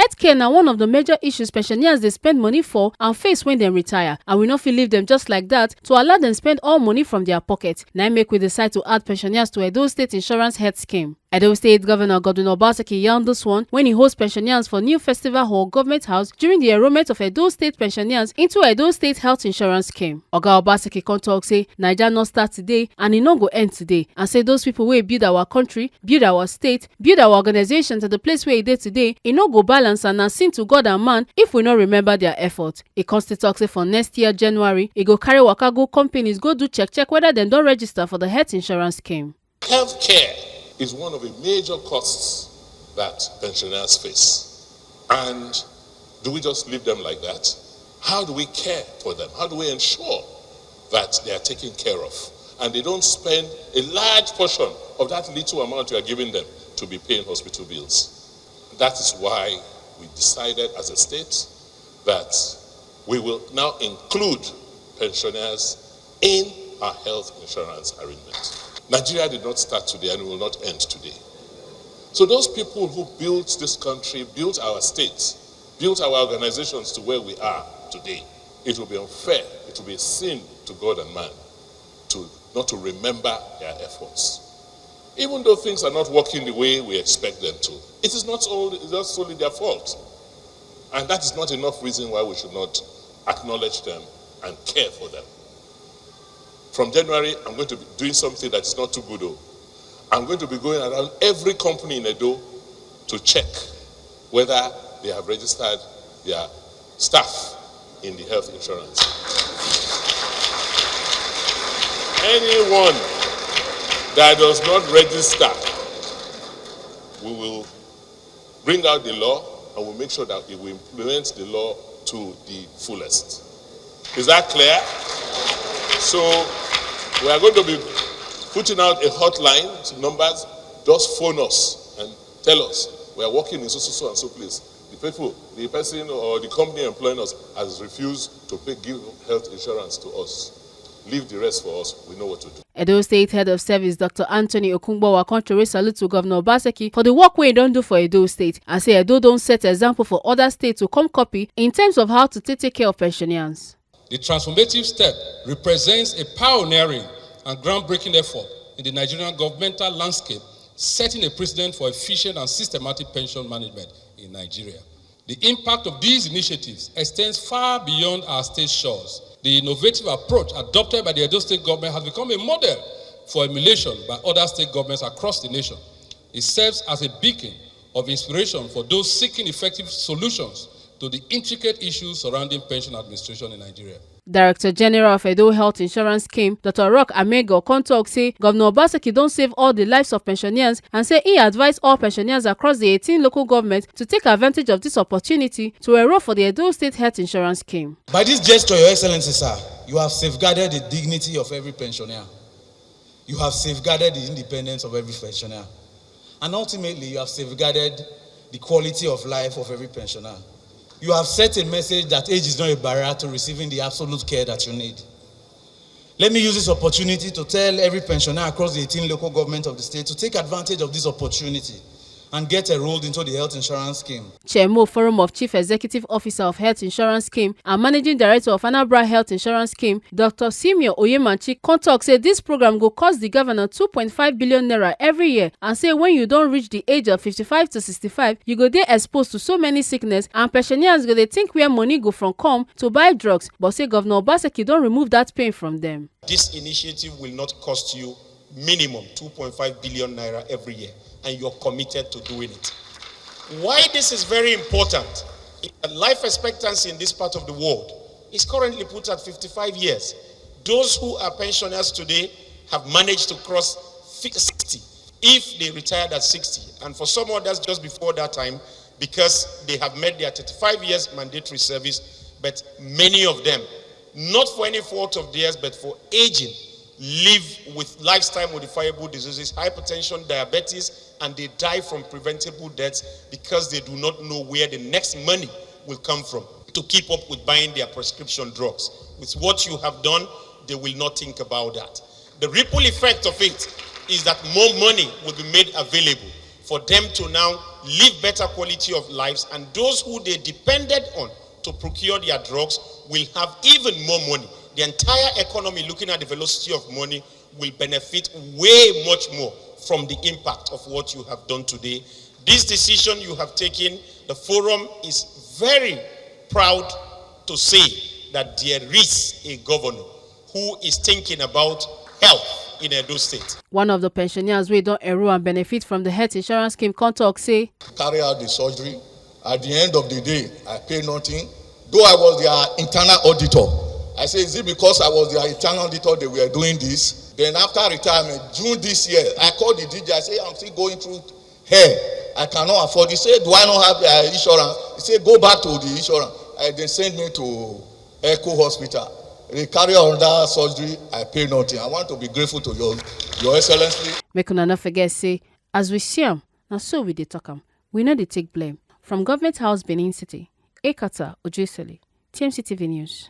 Healthcare na one of the major issues pensioners dey spend money for and face when dem retire, and we no fit leave them just like that to allow them spend all money from their pocket. Na make we decide to add pensioners to Edo State Insurance Health Scheme. Edo State Governor Obaseki yarned this one when he hosts pensioners for New Festival Hall Government House during the enrollment of Edo State pensioners into Edo State Health Insurance Scheme. Oga Obaseki come talk say Naija no start today and e no go end today, and say those people wey build our country, build our state, build our organization to the place where e dey today, e no go balance and na sin to God and man if we no remember their effort. E come still talk say for next year January, e go carry waka go companies go do check whether dem don register for the health insurance scheme. Healthcare is one of the major costs that pensioners face. And do we just leave them like that? How do we care for them? How do we ensure that they are taken care of and they don't spend a large portion of that little amount you are giving them to be paying hospital bills? That is why we decided as a state that we will now include pensioners in our health insurance arrangement. Nigeria did not start today and will not end today. So those people who built this country, built our states, built our organizations to where we are today, it will be unfair, it will be a sin to God and man not to remember their efforts. Even though things are not working the way we expect them to, it is not solely their fault. And that is not enough reason why we should not acknowledge them and care for them. From January, I'm going to be doing something that is not too good though. I'm going to be going around every company in Edo to check whether they have registered their staff in the health insurance. Anyone that does not register, we will bring out the law and we'll make sure that it will implement the law to the fullest. Is that clear? So we are going to be putting out a hotline to numbers. Just phone us and tell us we are working in so and so place. The person or the company employing us has refused to give health insurance to us. Leave the rest for us. We know what to do. Edo State Head of Service Dr. Anthony Okungbowa contrary salute to Governor Obaseki for the work wey e don do for Edo State and say Edo don set example for other states to come copy in terms of how to take care of pensioners. The transformative step represents a pioneering and groundbreaking effort in the Nigerian governmental landscape, setting a precedent for efficient and systematic pension management in Nigeria. The impact of these initiatives extends far beyond our state shores. The innovative approach adopted by the Edo State government has become a model for emulation by other state governments across the nation. It serves as a beacon of inspiration for those seeking effective solutions to the intricate issues surrounding pension administration in Nigeria. Director General of Edo Health Insurance Scheme, Dr. Rock Amego, come talk say Governor Obaseki don save all the lives of pensioners and say he advised all pensioners across the 18 local governments to take advantage of this opportunity to enroll for the Edo State Health Insurance Scheme. By this gesture, Your Excellency, sir, you have safeguarded the dignity of every pensioner. You have safeguarded the independence of every pensioner. And ultimately, you have safeguarded the quality of life of every pensioner. You have set a message that age is not a barrier to receiving the absolute care that you need. Let me use this opportunity to tell every pensioner across the 18 local governments of the state to take advantage of this opportunity and get enrolled into the health insurance scheme. Chairman Forum of Chief Executive Officer of Health Insurance Scheme and Managing Director of Anambra Health Insurance Scheme, Dr. Simeon Oyemanchi, talk say this program go cost the governor 2.5 billion naira every year and say when you don't reach the age of 55 to 65, you go dey exposed to so many sickness and pensioners go dey think where money go from come to buy drugs, but say Governor Obaseki don't remove that pain from them. This initiative will not cost you minimum 2.5 billion naira every year, and you're committed to doing it. Why this is very important, life expectancy in this part of the world is currently put at 55 years. Those who are pensioners today have managed to cross 60 if they retired at 60. And for some others just before that time, because they have met their 35 years mandatory service, but many of them, not for any fault of theirs, but for aging, live with lifestyle modifiable diseases, hypertension, diabetes, and they die from preventable deaths because they do not know where the next money will come from to keep up with buying their prescription drugs. With what you have done, they will not think about that. The ripple effect of it is that more money will be made available for them to now live better quality of lives, and those who they depended on to procure their drugs will have even more money. The entire economy, looking at the velocity of money, will benefit way much more from the impact of what you have done today. This decision you have taken, the forum is very proud to say that there is a governor who is thinking about health in Edo State. One of the pensioners wey don enroll and benefit from the health insurance scheme come talk say, carry out the surgery. At the end of the day, I pay nothing. Though I was their internal auditor. I say, is it because I was their internal auditor they were doing this? Then after retirement, June this year, I called the DJ. I say, I'm still going through hair. I cannot afford it. He said, do I not have insurance? He said, go back to the insurance. They sent me to Echo Hospital. They carry on that surgery. I pay nothing. I want to be grateful to your Excellency. Make una not forget say, as we see am, na so we dey talk am. We no dey take blame. From Government House, Benin City, Ekata Ojesele, TMC TV News.